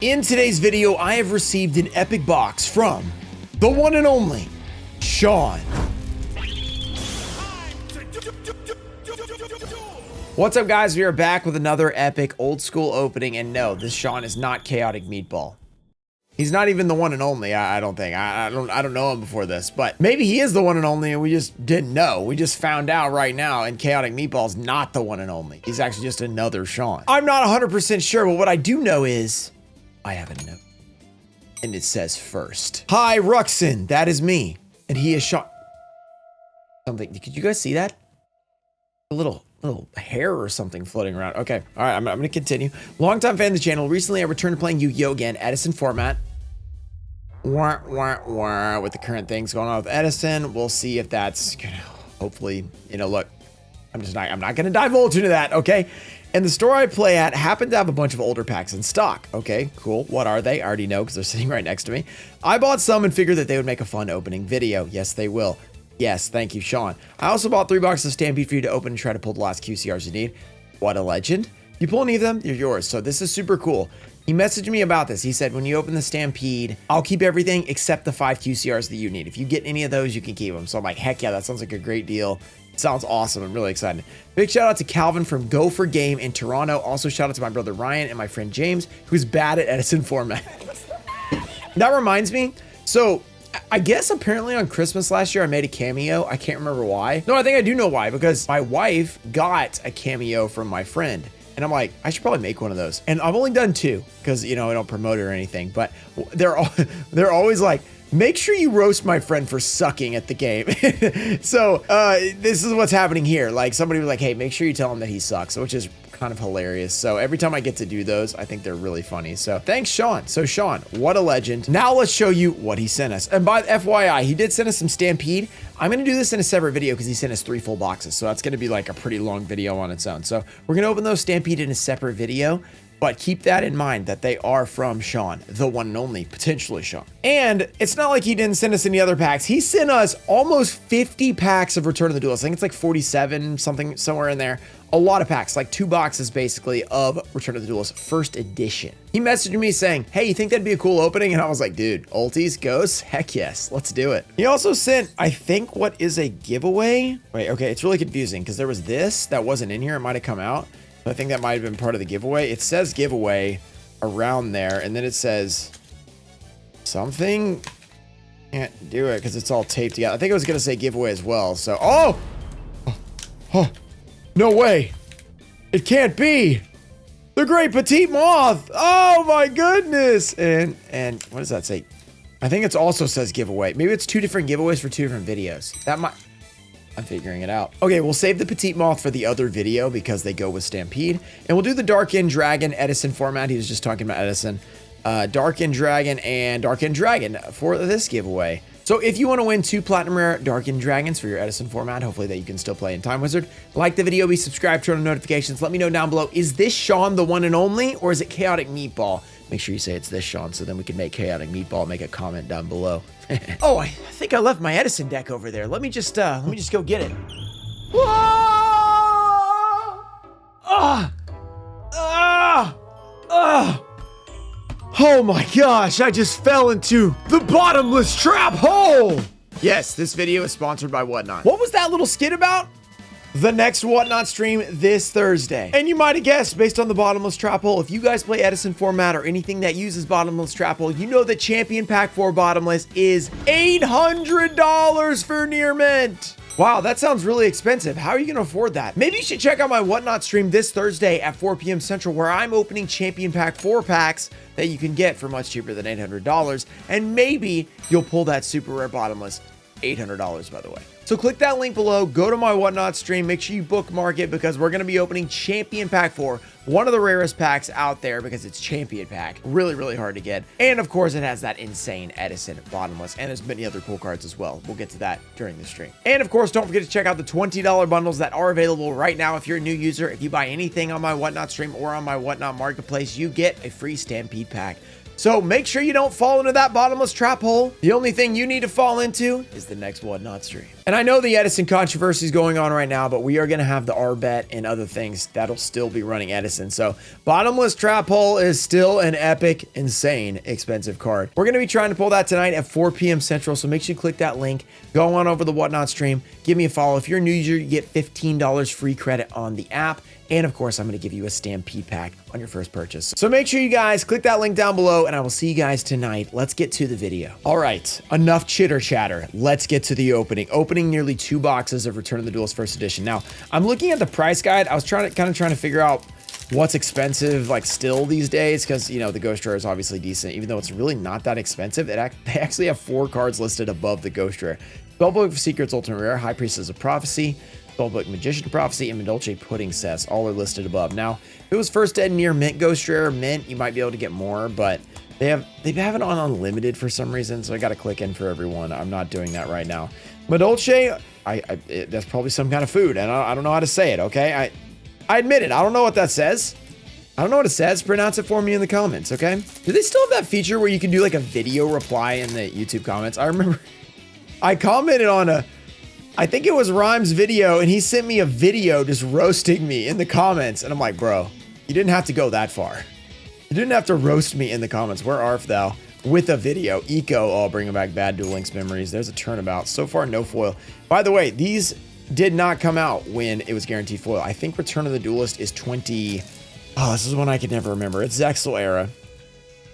In today's video, I have received an epic box from the one and only Sean. What's up, guys? We are back with another epic old school opening, and no, this Sean is not Chaotic Meatball. He's not even the one and only. I don't think. I don't know him before this, but maybe he is the one and only, and we just didn't know. We just found out right now, and Chaotic Meatball's not the one and only. He's actually just another Sean. I'm not 100% sure, but what I do know is I have a note, and it says first. Hi, Ruxin. That is me, and he is Sean. Something. Could you guys see that? A little hair or something floating around. Okay, all right, I'm gonna continue. Longtime fan of the channel. Recently, I returned to playing Yu-Gi-Oh again, Edison format. Wah, wah, wah, with the current things going on with Edison. We'll see if that's gonna, hopefully, look, I'm not gonna divulge into that, okay? And the store I play at happened to have a bunch of older packs in stock. Okay, cool. What are they? I already know because they're sitting right next to me. I bought some and figured that they would make a fun opening video. Yes, they will. Yes, thank you, Sean. I also bought 3 boxes of Stampede for you to open and try to pull the last QCRs you need. What a legend. You pull any of them, they're yours. So this is super cool. He messaged me about this. He said, when you open the Stampede, I'll keep everything except the 5 QCRs that you need. If you get any of those, you can keep them. So I'm like, heck yeah, that sounds like a great deal. It sounds awesome. I'm really excited. Big shout out to Calvin from Go For Game in Toronto. Also shout out to my brother Ryan and my friend James, who's bad at Edison format. That reminds me. So I guess apparently on Christmas last year, I made a cameo. I can't remember why. No, I think I do know why, because my wife got a cameo from my friend. And I'm like, I should probably make one of those. And I've only done 2 because, I don't promote it or anything. But they're always like, make sure you roast my friend for sucking at the game. So this is what's happening here. Like, somebody was like, hey, make sure you tell him that he sucks, which is kind of hilarious. So every time I get to do those, I think they're really funny. So thanks, Sean. So Sean, what a legend. Now let's show you what he sent us. And by FYI, he did send us some Stampede. I'm going to do this in a separate video because he sent us 3 full boxes. So that's going to be like a pretty long video on its own. So we're going to open those Stampede in a separate video. But keep that in mind that they are from Sean, the one and only, potentially Sean. And it's not like he didn't send us any other packs. He sent us almost 50 packs of Return of the Duelist. I think it's like 47, something, somewhere in there. A lot of packs, like 2 boxes basically of Return of the Duelist first edition. He messaged me saying, hey, you think that'd be a cool opening? And I was like, dude, ulties, ghosts, heck yes, let's do it. He also sent, I think, what is a giveaway? Wait, okay, it's really confusing because there was this that wasn't in here. It might have come out. I think that might have been part of the giveaway. It says giveaway around there, and then it says something. Can't do it because it's all taped together. I think it was gonna say giveaway as well. So, oh, no way! It can't be. The Great Petite Moth. Oh my goodness! And what does that say? I think it also says giveaway. Maybe it's 2 different giveaways for 2 different videos. That might. I'm figuring it out. Okay, we'll save the Petite Moth for the other video because they go with Stampede. And we'll do the Dark-End Dragon Edison format. He was just talking about Edison. Dark-End Dragon and Dark-End Dragon for this giveaway. So if you want to win 2 Platinum Rare Dark-End Dragons for your Edison format, hopefully that you can still play in Time Wizard, like the video, be subscribed, turn on notifications. Let me know down below, is this Sean the one and only, or is it Chaotic Meatball? Make sure you say it's this Sean so then we can make Chaotic Meatball, make a comment down below. Oh, I think I left my Edison deck over there. Let me just go get it. Whoa! Oh my gosh, I just fell into the bottomless trap hole. Yes, this video is sponsored by Whatnot. What was that little skit about? The next Whatnot stream this Thursday. And you might have guessed, based on the bottomless trap hole, if you guys play Edison format or anything that uses bottomless trap hole, you know that Champion Pack 4 bottomless is $800 for near mint. Wow, that sounds really expensive. How are you gonna afford that? Maybe you should check out my Whatnot stream this Thursday at 4 p.m. Central, where I'm opening Champion Pack 4 packs that you can get for much cheaper than $800. And maybe you'll pull that super rare bottomless $800, by the way. So click that link below, go to my Whatnot stream, make sure you bookmark it because we're going to be opening Champion Pack 4, one of the rarest packs out there because it's Champion Pack. Really, really hard to get. And of course, it has that insane Edison bottomless, and there's many other cool cards as well. We'll get to that during the stream. And of course, don't forget to check out the $20 bundles that are available right now if you're a new user. If you buy anything on my Whatnot stream or on my Whatnot marketplace, you get a free Stampede pack. So make sure you don't fall into that bottomless trap hole. The only thing you need to fall into is the next Whatnot stream. And I know the Edison controversy is going on right now, but we are going to have the R-Bet and other things that'll still be running Edison. decent. So Bottomless Trap Hole is still an epic, insane, expensive card. We're going to be trying to pull that tonight at 4 p.m. Central. So make sure you click that link. Go on over the Whatnot stream. Give me a follow. If you're a new user, you get $15 free credit on the app. And of course, I'm going to give you a Stampede pack on your first purchase. So make sure you guys click that link down below, and I will see you guys tonight. Let's get to the video. All right, enough chitter chatter. Let's get to the opening. Opening nearly 2 boxes of Return of the Duelist First Edition. Now, I'm looking at the price guide. I was trying to figure out what's expensive like still these days, because you know the Ghost Rare is obviously decent, even though it's really not that expensive. They actually have 4 cards listed above the Ghost Rare: Spellbook of Secrets Ultimate Rare, High Priestess of Prophecy, Spellbook Magician of Prophecy, and Madolche Pudding Cess. All are listed above. Now, if it was first ed near Mint Ghost Rare, Mint, you might be able to get more, but they have it on unlimited for some reason, so I got to click in for everyone. I'm not doing that right now. Madolche, that's probably some kind of food, and I don't know how to say it. Okay, I admit it. I don't know what that says. I don't know what it says. Pronounce it for me in the comments, okay? Do they still have that feature where you can do like a video reply in the YouTube comments? I remember I commented on I think it was Rhyme's video, and he sent me a video just roasting me in the comments. And I'm like, bro, you didn't have to go that far. You didn't have to roast me in the comments. Where art thou? With a video. Eco, oh, bringing back bad Duel Links memories. There's a turnabout. So far, no foil. By the way, these did not come out when it was guaranteed foil. I think Return of the Duelist is 20... Oh, this is one I could never remember. It's Zexal era.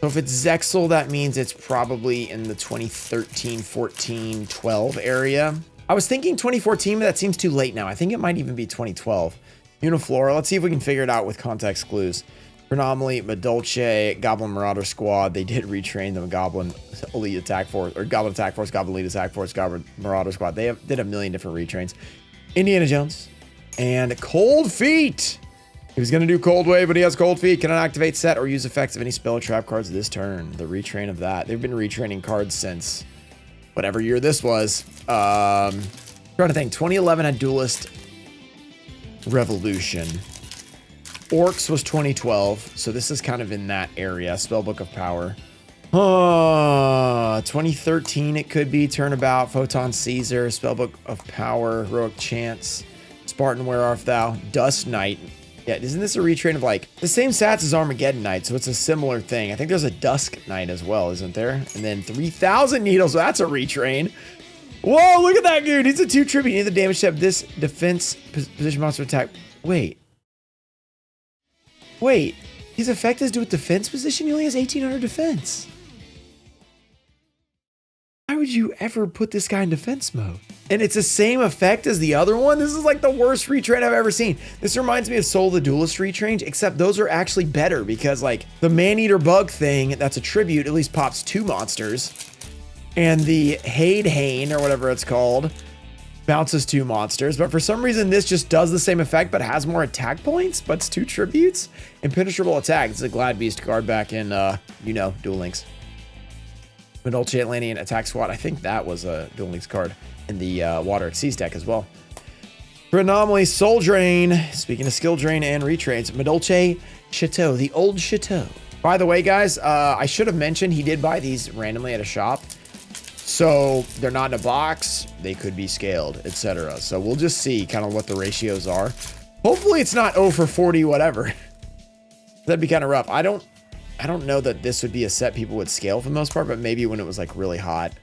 So if it's Zexal, that means it's probably in the 2013, 14, 12 area. I was thinking 2014, but that seems too late now. I think it might even be 2012. Uniflora, let's see if we can figure it out with context clues. Anomaly, Madolche, Goblin Marauder Squad. They did retrain the Goblin Elite Attack Force, or Goblin Attack Force, Goblin Elite Attack Force, Goblin Marauder Squad. They did a million different retrains. Indiana Jones and Cold Feet. He was going to do Cold Wave, but he has Cold Feet. Cannot activate, set, or use effects of any spell or trap cards this turn. The retrain of that. They've been retraining cards since whatever year this was. Trying to think. 2011 had Duelist Revolution. Orcs was 2012, so this is kind of in that area. Spellbook of Power. 2013 it could be. Turnabout, Photon Caesar, Spellbook of Power, Heroic Chance, Spartan Where Art Thou, Dust Knight. Yeah, isn't this a retrain of like the same stats as Armageddon Knight? So it's a similar thing. I think there's a Dusk Knight as well, isn't there? And then 3,000 Needles. So that's a retrain. Whoa, look at that dude. He's a 2 tribute. You need the damage to have this defense position monster attack. Wait. His effect is to do with defense position? He only has 1,800 defense. Why would you ever put this guy in defense mode? And it's the same effect as the other one? This is like the worst retrain I've ever seen. This reminds me of Soul of the Duelist retrains, except those are actually better because like the Man-Eater Bug thing, that's a tribute, at least pops 2 monsters. And the Hane or whatever it's called bounces 2 monsters. But for some reason, this just does the same effect, but has more attack points, but it's 2 tributes. Impenetrable Attack. It's a Glad Beast card back in, Duel Links. Madolche Atlantean Attack Squad. I think that was a Duel Links card in the Water Exceeds deck as well. For Anomaly, Soul Drain. Speaking of skill drain and retrains, Madolche Chateau, the old Chateau. By the way, guys, I should have mentioned he did buy these randomly at a shop. So they're not in a box. They could be scaled, etc. So we'll just see kind of what the ratios are. Hopefully it's not 0 for 40, whatever. That'd be kind of rough. I don't know that this would be a set people would scale for the most part, but maybe when it was like really hot.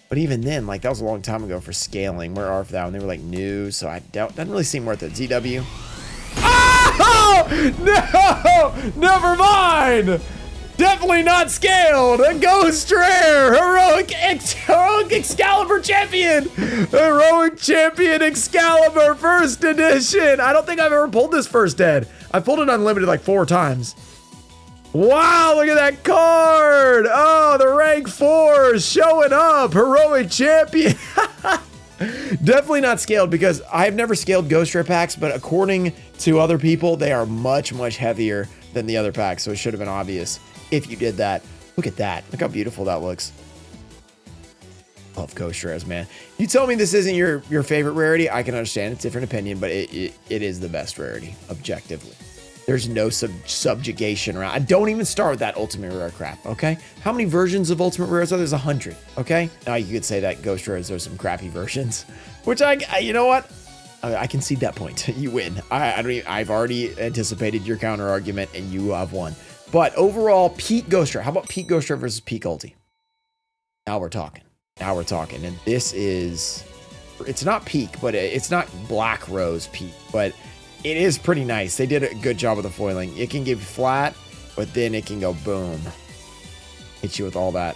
But even then, like that was a long time ago for scaling. Where are thou? And they were like new, so I doubt. Doesn't really seem worth it. ZW. Oh no! Never mind. Definitely not scaled. A Ghost Rare. Heroic Excalibur Champion. Heroic Champion Excalibur First Edition. I don't think I've ever pulled this first ed. I've pulled it unlimited like 4 times. Wow, look at that card. Oh, the rank 4 showing up. Heroic Champion. Definitely not scaled because I've never scaled Ghost Rare packs, but according to other people, they are much, much heavier than the other packs. So it should have been obvious if you did that. Look at that. Look how beautiful that looks. Love Ghost Rares, man. You tell me this isn't your favorite rarity, I can understand. It's a different opinion, but it is the best rarity, objectively. There's no subjugation around. I don't even start with that ultimate rare crap, okay? How many versions of ultimate rares are there? There's 100, okay? Now you could say that Ghost Rares, there's some crappy versions, which you know what? I concede that point. You win. I don't even, I've already anticipated your counter argument, and you have won. But overall, peak Ghoster. How about peak Ghoster versus peak ulti? Now we're talking. Now we're talking. And this is, it's not peak, but it's not Black Rose peak, but it is pretty nice. They did a good job with the foiling. It can give flat, but then it can go boom. Hit you with all that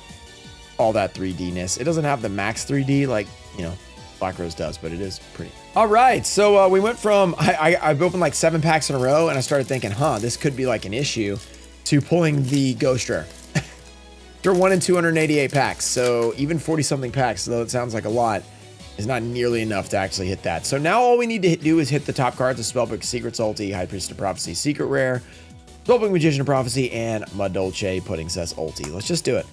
3D-ness. It doesn't have the max 3D like, you know, Black Rose does, but it is pretty. All right, so we went from, I've opened like 7 packs in a row, and I started thinking, this could be like an issue, to pulling the Ghost Rare. They're 1 in 288 packs, so even 40-something packs, though it sounds like a lot, is not nearly enough to actually hit that. So now all we need to do is hit the top cards of Spellbook Secrets Ulti, High Priest of Prophecy Secret Rare, Spellbook Magician of Prophecy, and Madolche Pudding Cess Ulti. Let's just do it.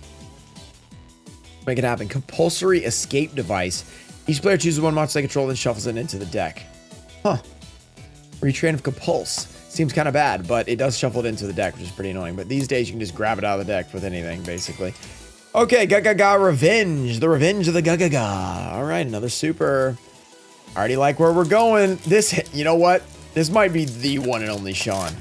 Make it happen. Compulsory Escape Device. Each player chooses one monster they control, then shuffles it into the deck. Retrain of Compulse. Seems kind of bad, but it does shuffle it into the deck, which is pretty annoying. But these days, you can just grab it out of the deck with anything, basically. Okay, Ga Revenge. The Revenge of the Ga. All right, another super. I already like where we're going. This, you know what? This might be the one and only Sean.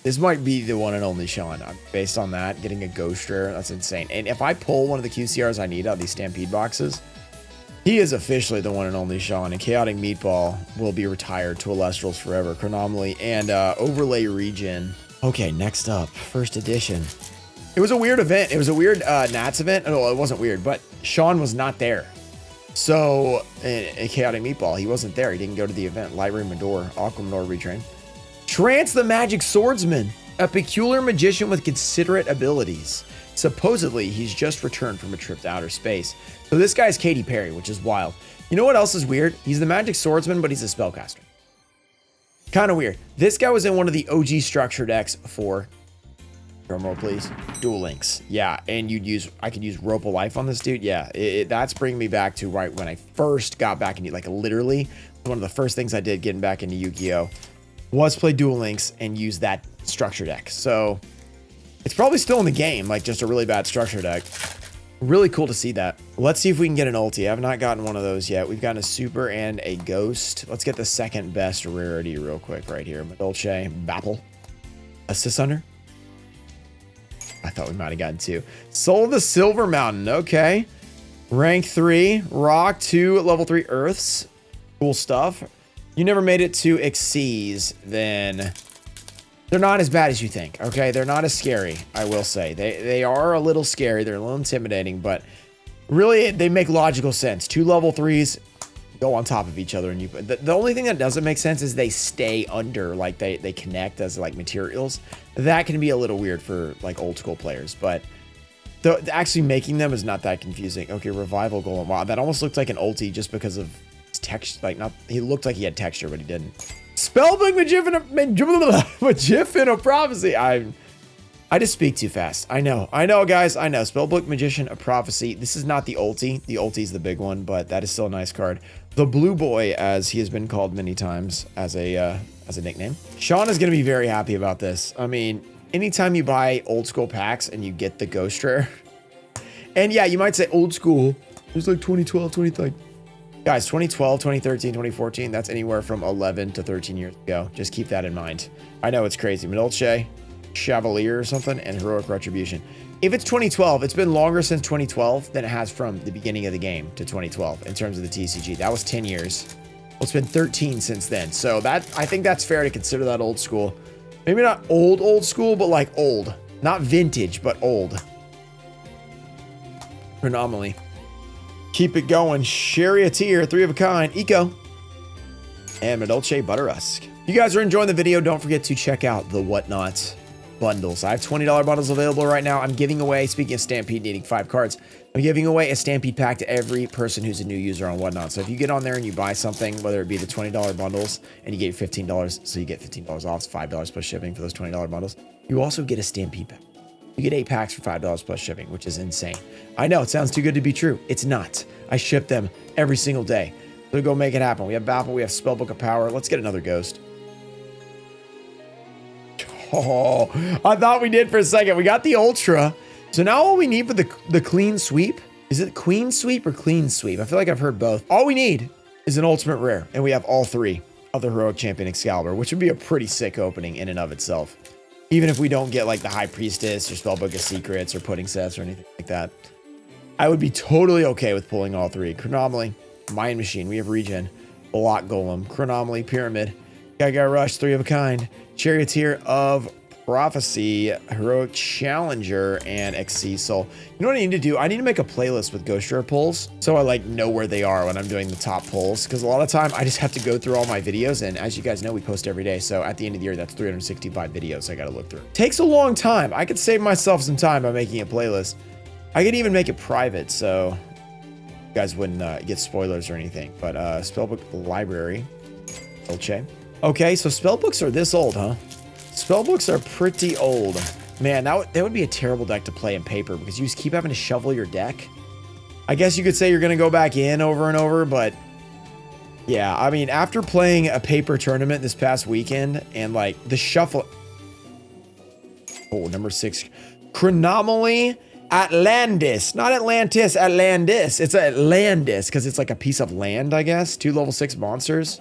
This might be the one and only Sean. Based on that, getting a Ghost Rare, that's insane. And if I pull one of the QCRs I need out of these Stampede boxes, he is officially the one and only Sean, and Chaotic Meatball will be retired to Alestrals forever. Chronomaly and Overlay Regen. Okay, next up, first edition. It was a weird event. It was a weird Nats event. Oh, it wasn't weird, but Sean was not there. So, Chaotic Meatball, he wasn't there. He didn't go to the event. Library Mador, Aquamanor Retrain. Trance the Magic Swordsman, a peculiar magician with considerate abilities. Supposedly, he's just returned from a trip to outer space. So this guy's Katy Perry, which is wild. You know what else is weird? He's the Magic Swordsman, but he's a spellcaster. Kind of weird. This guy was in one of the OG structure decks for, drumroll please, Duel Links. Yeah, and I could use Rope of Life on this dude. Yeah, that's bringing me back to right when I first got back into, like literally, one of the first things I did getting back into Yu-Gi-Oh! Was play Duel Links and use that structure deck. So it's probably still in the game, like just a really bad structure deck. Really cool to see that. Let's see if we can get an ulti. I have not gotten one of those yet. We've gotten a super and a ghost. Let's get the second best rarity real quick right here. Madolche, Bapple, Assist Under. I thought we might have gotten 2. Soul of the Silver Mountain. Okay. Rank 3, Rock 2, level 3 Earths. Cool stuff. You never made it to Xyz, then they're not as bad as you think, okay? They're not as scary, I will say. They are a little scary. They're a little intimidating, but really, they make logical sense. 2 level 3s go on top of each other, and the only thing that doesn't make sense is they stay under, like they connect as like materials. That can be a little weird for like old school players, but actually making them is not that confusing. Okay, Revival Golem. Wow, that almost looked like an ulti just because of texture, like not, he looked like he had texture, but he didn't. Spellbook Magician of Prophecy. I just speak too fast. I know, guys. I know. Spellbook Magician of Prophecy. This is not the ulti. The ulti is the big one, but that is still a nice card. The Blue Boy, as he has been called many times as a nickname. Sean is going to be very happy about this. I mean, anytime you buy old school packs and you get the Ghost Rare, and yeah, you might say old school. It's like 2012, 2013. Guys, 2012, 2013, 2014, that's anywhere from 11 to 13 years ago. Just keep that in mind. I know it's crazy. Madolche, Chevalier or something, and Heroic Retribution. If it's 2012, it's been longer since 2012 than it has from the beginning of the game to 2012 in terms of the TCG. That was 10 years. Well, it's been 13 since then. So I think that's fair to consider that old school. Maybe not old school, but like old. Not vintage, but old. Anomaly. Keep it going. Charioteer, 3 of a kind, Eco, and Madolche Butterrusk. If you guys are enjoying the video, don't forget to check out the Whatnot bundles. I have $20 bundles available right now. I'm giving away, speaking of Stampede needing 5 cards, I'm giving away a Stampede pack to every person who's a new user on Whatnot. So if you get on there and you buy something, whether it be the $20 bundles and you get $15, so you get $15 off, it's $5 plus shipping for those $20 bundles, you also get a Stampede pack. You get 8 packs for $5 plus shipping, which is insane. I know, it sounds too good to be true. It's not. I ship them every single day. So go make it happen. We have Bapple, we have Spellbook of Power. Let's get another Ghost. Oh, I thought we did for a second. We got the Ultra. So now all we need for the clean sweep, is it Queen Sweep or Clean Sweep? I feel like I've heard both. All we need is an Ultimate Rare, and we have all 3. of the Heroic Champion Excalibur, which would be a pretty sick opening in and of itself. Even if we don't get like the High Priestess or Spellbook of Secrets or Pudding Sets or anything like that, I would be totally okay with pulling all three. Chronomaly, Mind Machine, we have Regen, Block Golem, Chronomaly, Pyramid, Gaga Rush, 3 of a kind, Charioteer of Prophecy, Heroic Challenger, and XC Soul. You know what I need to do? I need to make a playlist with Ghost Rare pulls so I like know where they are when I'm doing the top pulls, because a lot of time I just have to go through all my videos, and as you guys know, we post every day, so at the end of the year, that's 365 videos I gotta look through. Takes a long time. I could save myself some time by making a playlist. I could even make it private, so you guys wouldn't get spoilers or anything. But Spellbook Library, Dolce. Okay, so spellbooks are this old, huh? Spellbooks are pretty old. Man, that would be a terrible deck to play in paper because you just keep having to shovel your deck. I guess you could say you're going to go back in over and over, but yeah, I mean, after playing a paper tournament this past weekend and like the shuffle. Oh, number 6. Chronomaly Atlantis. Not Atlantis, Atlantis. It's Atlantis because it's like a piece of land, I guess. 2 level 6 monsters.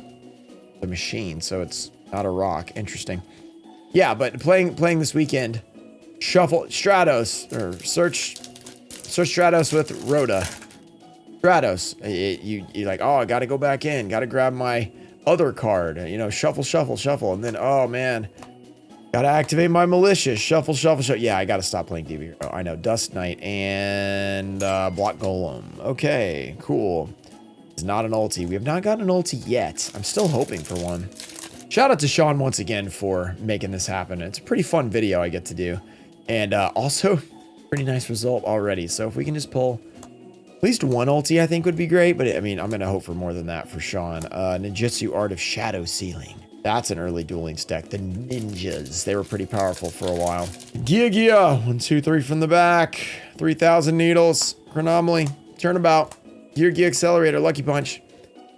The machine, so it's not a rock. Interesting. Yeah, but playing this weekend, shuffle Stratos or search Stratos with Rhoda. Stratos, you like, oh, I got to go back in, got to grab my other card, you know, shuffle, and then oh man, got to activate my malicious, shuffle. Yeah, I got to stop playing DB. Oh, I know, Dust Knight and Block Golem. Okay, cool. It's not an ulti. We have not gotten an ulti yet. I'm still hoping for one. Shout out to Sean once again for making this happen. It's a pretty fun video I get to do. And also, pretty nice result already. So if we can just pull at least one ulti, I think would be great. But I mean, I'm going to hope for more than that for Sean. Ninjutsu Art of Shadow Sealing. That's an early Duel Links deck. The ninjas. They were pretty powerful for a while. Yugioh. 1, 2, 3 from the back. 3,000 needles. Chronomaly. Turnabout. Yugioh Accelerator. Lucky Punch.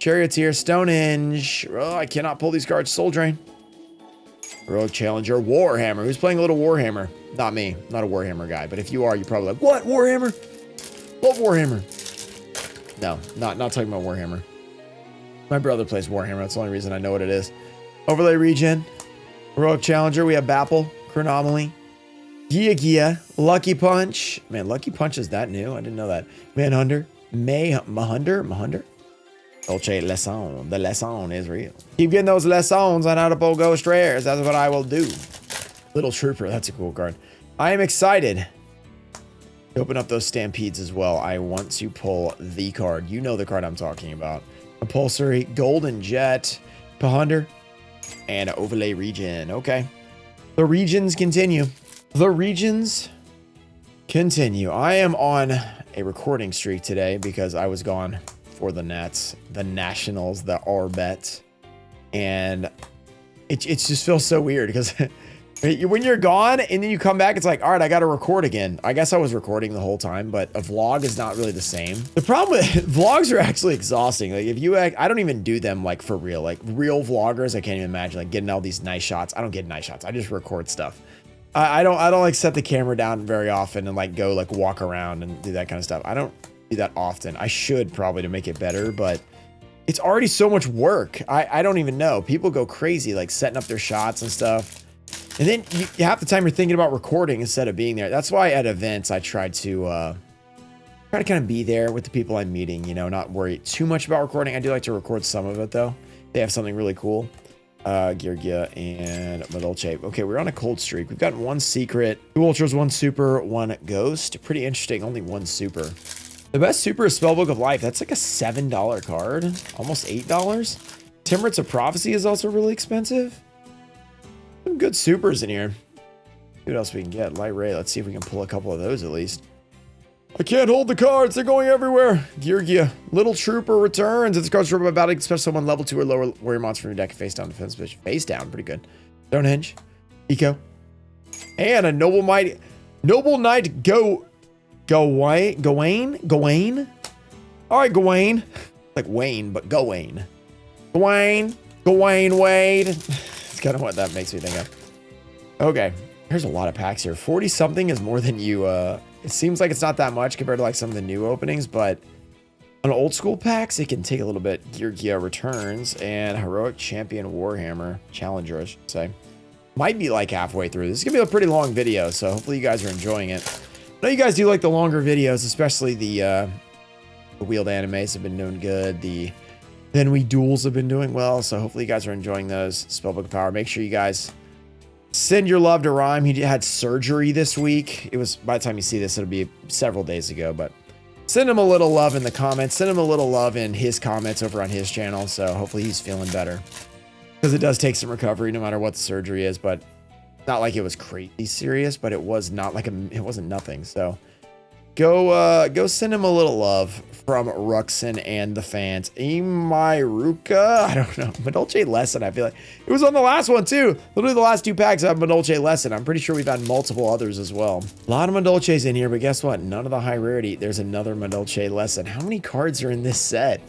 Charioteer, Stonehenge. Oh, I cannot pull these cards. Soul Drain. Heroic Challenger, Warhammer. Who's playing a little Warhammer? Not me. Not a Warhammer guy. But if you are, you're probably like, what? Warhammer? Love Warhammer. No, not talking about Warhammer. My brother plays Warhammer. That's the only reason I know what it is. Overlay Regen. Heroic Challenger. We have Bapple. Chronomaly. Yugioh. Lucky Punch. Man, Lucky Punch is that new? I didn't know that. Manhunter. Mahunder. Dolce Lesson. The lesson is real. Keep getting those lessons on how to pull Ghost Rares. That's what I will do. Little Trooper. That's a cool card. I am excited to open up those Stampedes as well. I want to pull the card. You know the card I'm talking about. Compulsory. Golden Jet. Pahunder. And Overlay Regen. Okay. The regions continue. I am on a recording streak today because I was gone for the Nets, the Nationals, the Arbet, and it just feels so weird because when you're gone and then you come back, it's like, all right, I got to record again. I guess I was recording the whole time, but a vlog is not really the same. The problem with vlogs are actually exhausting. Like if you, I don't even do them like for real, like real vloggers. I can't even imagine like getting all these nice shots. I don't get nice shots. I just record stuff. I don't like set the camera down very often and like go like walk around and do that kind of stuff. I don't do that often. I should probably to make it better, but it's already so much work. I don't even know. People go crazy like setting up their shots and stuff. And then half the time you're thinking about recording instead of being there. That's why at events I try to kind of be there with the people I'm meeting, you know, not worry too much about recording. I do like to record some of it though. They have something really cool. Yugioh and Madolche. Okay, we're on a cold streak. We've got 1 secret, 2 ultras, 1 super, 1 ghost. Pretty interesting. Only 1 super. The best super is Spellbook of Life. That's like a $7 card. Almost $8. Timbrets of Prophecy is also really expensive. Some good supers in here. See what else we can get. Light Ray. Let's see if we can pull a couple of those at least. I can't hold the cards. They're going everywhere. Yugioh. Little Trooper returns. It's card's trooper about to expect someone level 2 or lower warrior monster from your deck. Face down defense position. Face down. Pretty good. Stonehenge. Eco. And a Noble Knight. Gawain. All right, Gawain. Like Wayne, but Gawain. Gawain Wade. That's kind of what that makes me think of. Okay. There's a lot of packs here. 40 something is more than you, it seems like it's not that much compared to like some of the new openings, but On old school packs, it can take a little bit. Yugioh returns and Heroic Champion Warhammer Challenger, I should say. Might be like halfway through. This is going to be a pretty long video, so hopefully you guys are enjoying it. I know you guys do like the longer videos, especially the wheeled animes have been doing good. The Then We Duels have been doing well, so hopefully you guys are enjoying those. Spellbook of Power. Make sure you guys send your love to Rhyme. He had surgery this week. It was, by the time you see this, it'll be several days ago, but send him a little love in the comments. Send him a little love in his comments over on his channel, so hopefully he's feeling better. Because it does take some recovery no matter what the surgery is, but not like it was crazy serious, but it was not like it wasn't nothing. So go send him a little love from Ruxin and the fans. Imairuka, I don't know. Madolche Lesson, I feel like it was on the last one too. Literally the last 2 packs have Madolche Lesson. I'm pretty sure we've had multiple others as well. A lot of Madolches in here, but guess what? None of the high rarity. There's another Madolche Lesson. How many cards are in this set?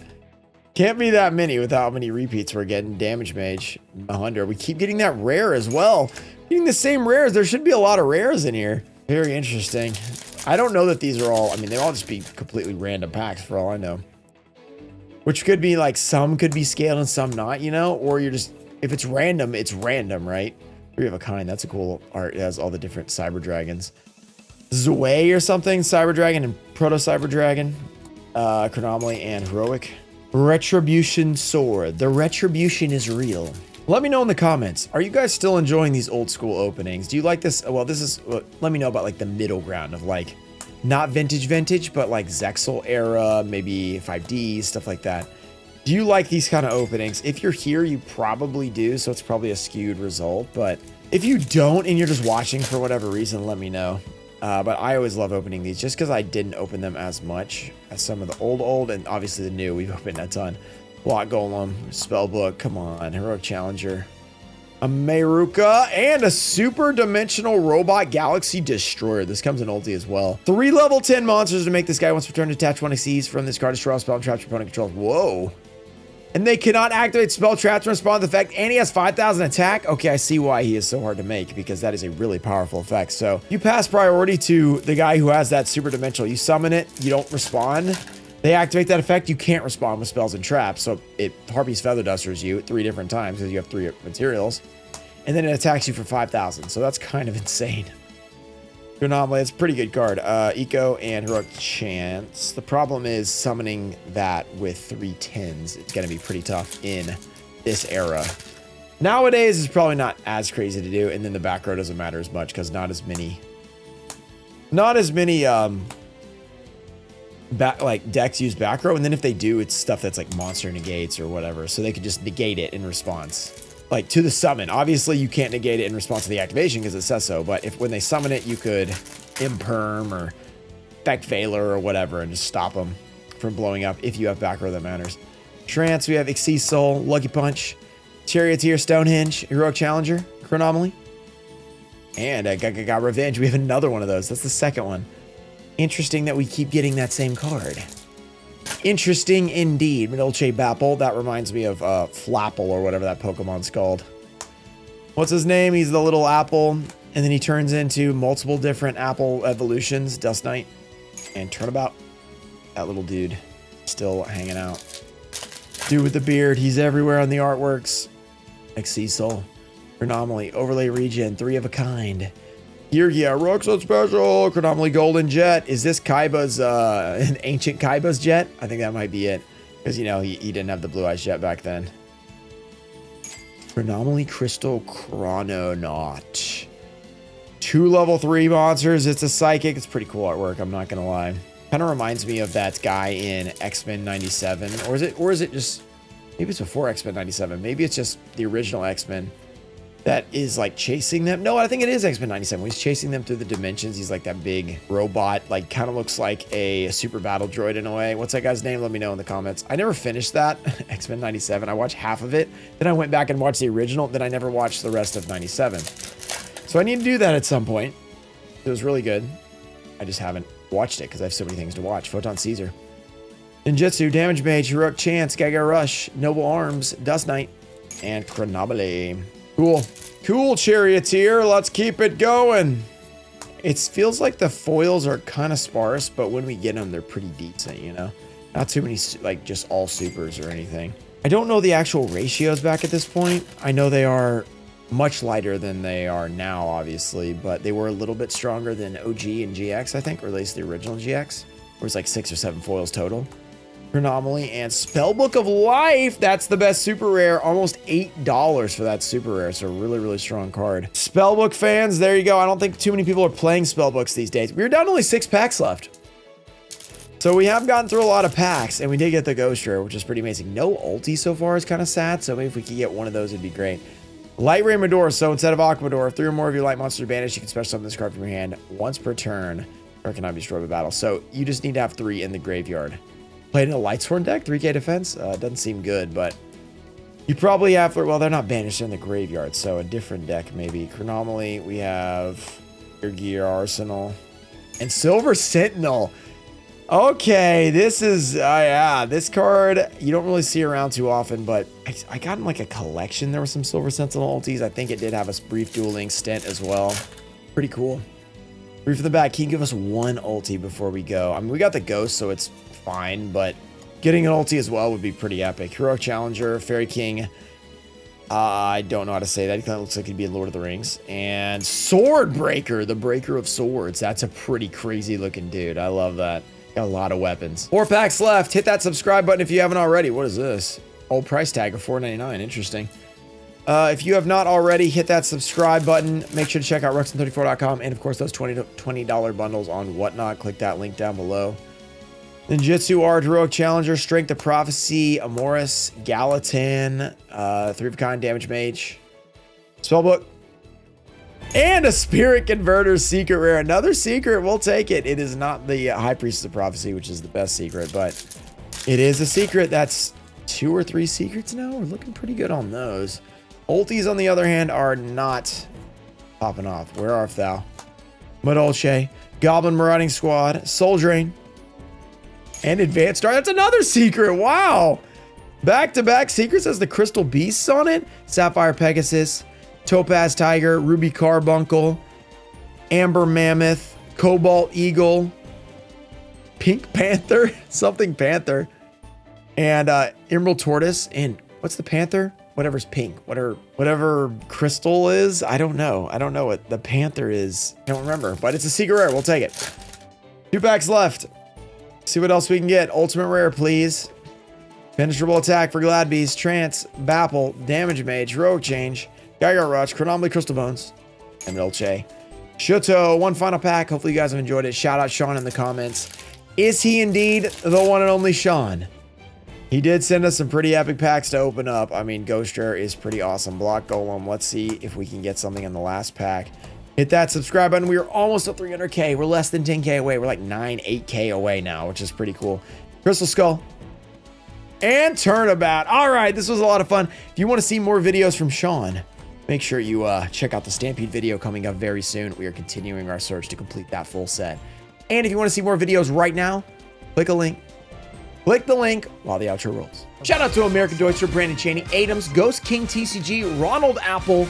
Can't be that many with how many repeats we're getting. Damage Mage, 100. We keep getting that rare as well. Getting the same rares. There should be a lot of rares in here. Very interesting. I don't know that these are all, I mean, they all just be completely random packs for all I know. Which could be like, some could be scaled and some not, you know? Or you're just, if it's random, right? 3 of a kind. That's a cool art. It has all the different Cyber Dragons. Zwei or something. Cyber Dragon and Proto Cyber Dragon. Chronomaly and Heroic. Retribution Sword. The retribution is real. Let me know in the comments. Are you guys still enjoying these old school openings? Do you like this? Well, this is, let me know about like the middle ground of like, not vintage, but like Zexal era, maybe 5D, stuff like that. Do you like these kind of openings? If you're here, you probably do. So it's probably a skewed result. But if you don't and you're just watching for whatever reason, let me know. But I always love opening these just because I didn't open them as much as some of the old, and obviously the new. We've opened a ton. Block Golem, Spellbook, come on, Heroic Challenger, a Meiruka, and a Super Dimensional Robot Galaxy Destroyer. This comes in ulti as well. 3 level 10 monsters to make this guy once per turn to attach 1 XCs from this card, destroy all spell and traps your opponent controls. Whoa. And they cannot activate spell traps to respond to the effect, and he has 5,000 attack. Okay, I see why he is so hard to make, because that is a really powerful effect. So you pass priority to the guy who has that super dimensional. You summon it, you don't respond. They activate that effect, you can't respond with spells and traps. So it Harpy's Feather Dusters you 3 different times because you have 3 materials. And then it attacks you for 5,000. So that's kind of insane. Anomaly, it's a pretty good card. Eco and Heroic Chance. The problem is summoning that with 3 10s. It's going to be pretty tough in this era. Nowadays, it's probably not as crazy to do. And then the back row doesn't matter as much because not as many decks use back row. And then if they do, it's stuff that's like monster negates or whatever. So they could just negate it in response. Like to the summon. Obviously, you can't negate it in response to the activation because it says so. But if when they summon it, you could imperm or effect Veiler or whatever and just stop them from blowing up if you have back row that matters. Trance, we have Exceed Soul, Lucky Punch, Charioteer, Stonehenge, Heroic Challenger, Chronomaly. And got Revenge. We have another one of those. That's the second one. Interesting that we keep getting that same card. Interesting indeed. Madolche Bapple. That reminds me of Flapple or whatever that Pokemon's called. What's his name? He's the little apple. And then he turns into multiple different apple evolutions. Dust Knight and Turnabout. That little dude still hanging out. Dude with the beard. He's everywhere on the artworks. Like Cecil. Anomaly. Overlay Regen. 3 of a kind. Yugioh, Roxon Special, Chronomaly Golden Jet. Is this Kaiba's, an ancient Kaiba's jet? I think that might be it. Because, you know, he didn't have the Blue Eyes jet back then. Chronomaly Crystal Chrononaut. 2 level 3 monsters. It's a Psychic. It's pretty cool artwork, I'm not going to lie. Kind of reminds me of that guy in X-Men 97. Or is it just, maybe it's before X-Men 97. Maybe it's just the original X-Men. That is like chasing them. No, I think it is X-Men 97. He's chasing them through the dimensions. He's like that big robot, like kind of looks like a super battle droid in a way. What's that guy's name? Let me know in the comments. I never finished that, X-Men 97. I watched half of it. Then I went back and watched the original. Then I never watched the rest of 97. So I need to do that at some point. It was really good. I just haven't watched it because I have so many things to watch. Photon Caesar. Ninjutsu, Damage Mage, Heroic Chance, Gaga Rush, Noble Arms, Dust Knight, and Chronomaly. Cool. Cool, Charioteer. Let's keep it going. It feels like the foils are kind of sparse, but when we get them, they're pretty decent, you know? Not too many, like, just all supers or anything. I don't know the actual ratios back at this point. I know they are much lighter than they are now, obviously, but they were a little bit stronger than OG and GX, I think, or at least the original GX, where it was like 6 or 7 foils total. Anomaly and Spellbook of Life. That's the best super rare. Almost $8 for that super rare. So really, really strong card. Spellbook fans, there you go. I don't think too many people are playing Spellbooks these days. We're down to only 6 packs left. So we have gotten through a lot of packs, and we did get the Ghost Rare, which is pretty amazing. No ulti so far is kind of sad, so maybe if we could get one of those, it'd be great. Light Ray Medora. So instead of Aquamador, if 3 or more of your light monsters are banished, you can special summon this card from your hand once per turn, or it cannot be destroyed by battle. So you just need to have 3 in the graveyard. Played in a Lightsworn deck, 3k defense. Doesn't seem good, but you probably have, well, they're not banished, they're in the graveyard, so a different deck maybe. Chronomaly, we have Yugioh Arsenal, and Silver Sentinel. Okay, this is, yeah, this card you don't really see around too often, but I got in like a collection. There were some Silver Sentinel ultis. I think it did have a brief dueling stint as well. Pretty cool. Brief in the back. Can you give us 1 ulti before we go? I mean, we got the Ghost, so it's fine, but getting an ulti as well would be pretty epic. Heroic Challenger, Fairy King. I don't know how to say that. He kind of looks like he'd be in Lord of the Rings. And Sword Breaker, the Breaker of Swords. That's a pretty crazy looking dude. I love that. Got a lot of weapons. 4 packs left. Hit that subscribe button if you haven't already. What is this? Old price tag of $4.99. Interesting. If you have not already, hit that subscribe button. Make sure to check out Ruxin34.com and, of course, those $20 bundles on Whatnot. Click that link down below. Ninjutsu Art, Heroic Challenger, Strength of Prophecy, Amoris, Gallatin, 3-of-a-kind Damage Mage, Spellbook, and a Spirit Converter Secret Rare. Another secret, we'll take it. It is not the High Priestess of Prophecy, which is the best secret, but it is a secret. That's 2 or 3 secrets now. We're looking pretty good on those. Ultis, on the other hand, are not popping off. Where art thou? Madolche, Goblin Marauding Squad, Soul Drain, and Advanced Star. That's another secret. Wow. Back-to-back secrets has the Crystal Beasts on it. Sapphire Pegasus, Topaz Tiger, Ruby Carbuncle, Amber Mammoth, Cobalt Eagle, Pink Panther, something Panther, and Emerald Tortoise. And what's the Panther? Whatever's pink. Whatever crystal is. I don't know. I don't know what the Panther is. I don't remember, but it's a secret rare. We'll take it. 2 packs left. See what else we can get. Ultimate Rare, please. Penetrable Attack for Gladbeast, Trance, Bapple, Damage Mage, Heroic Change, Gygar Rush, Chronomaly Crystal Bones, and Dolce. Sassyotto, 1 final pack. Hopefully you guys have enjoyed it. Shout out Sean in the comments. Is he indeed the one and only Sean? He did send us some pretty epic packs to open up. I mean, Ghost Rare is pretty awesome. Block Golem. Let's see if we can get something in the last pack. Hit that subscribe button. We are almost at 300k. We're less than 10k away. We're like 8k away now, which is pretty cool. Crystal Skull and Turnabout. All right, this was a lot of fun. If you want to see more videos from Sean, make sure you check out the Stampede video coming up very soon. We are continuing our search to complete that full set. And if you want to see more videos right now, click a link. Click the link while the outro rolls. Shout out to American Deutscher, Brandon Cheney, Adams, Ghost King TCG, Ronald Apple.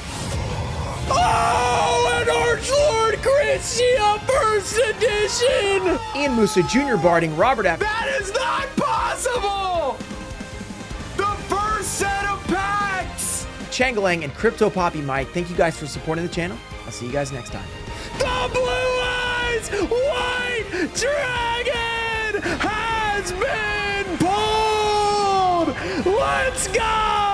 Oh, and Archlord Christia First Edition! Ian Musa Jr. Barding, Robert F. That is not possible! The first set of packs! Changeling and Crypto Poppy Mike. Thank you guys for supporting the channel. I'll see you guys next time. The Blue Eyes White Dragon has been pulled! Let's go!